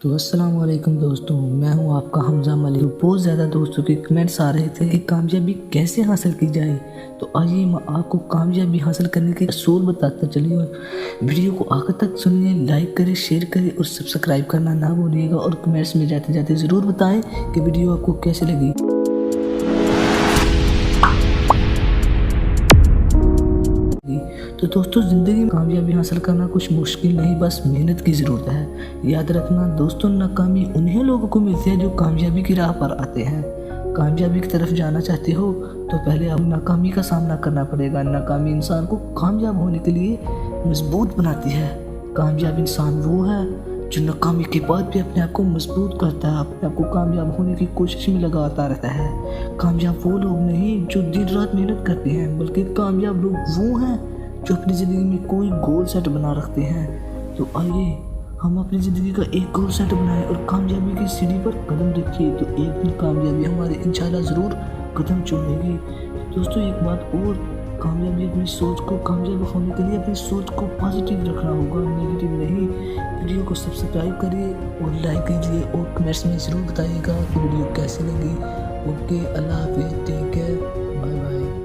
تو السلام علیکم دوستوں، میں ہوں آپ کا حمزہ ملک۔ بہت زیادہ دوستوں کے کمنٹس آ رہے تھے کہ کامیابی کیسے حاصل کی جائے، تو آئیے میں آپ کو کامیابی حاصل کرنے کے اصول بتاتا چلیے، اور ویڈیو کو آخر تک سنیے، لائک کریں، شیئر کریں اور سبسکرائب کرنا نہ بھولیے گا، اور کمنٹس میں جاتے جاتے ضرور بتائیں کہ ویڈیو آپ کو کیسے لگی۔ تو دوستوں، زندگی میں کامیابی حاصل کرنا کچھ مشکل نہیں، بس محنت کی ضرورت ہے۔ یاد رکھنا دوستوں، ناکامی انہیں لوگوں کو ملتی ہے جو کامیابی کی راہ پر آتے ہیں۔ کامیابی کی طرف جانا چاہتے ہو تو پہلے آپ ناکامی کا سامنا کرنا پڑے گا۔ ناکامی انسان کو کامیاب ہونے کے لیے مضبوط بناتی ہے۔ کامیاب انسان وہ ہے جو ناکامی کے بعد بھی اپنے آپ کو مضبوط کرتا ہے، اپنے آپ کو کامیاب ہونے کی کوشش میں لگاتا رہتا ہے۔ کامیاب وہ لوگ نہیں جو دن رات محنت کرتے ہیں، بلکہ کامیاب لوگ وہ ہیں جو اپنی زندگی میں کوئی گول سیٹ بنا رکھتے ہیں۔ تو آئیے ہم اپنی زندگی کا ایک گول سیٹ بنائیں اور کامیابی کی سیڑھی پر قدم رکھیے، تو ایک دن کامیابی ہمارے انشاءاللہ ضرور قدم چومے گی۔ دوستوں، ایک بات اور، کامیابی اپنی سوچ کو، کامیاب ہونے کے لیے اپنی سوچ کو پازیٹیو رکھنا ہوگا، نیگیٹیو نہیں۔ ویڈیو کو سبسکرائب کریے اور لائک کیجیے، اور کمنٹس میں ضرور بتائیے گا کہ ویڈیو کیسے لگی۔ اوکے، اللہ حافظ، ٹیک کیئر، بائے بائے۔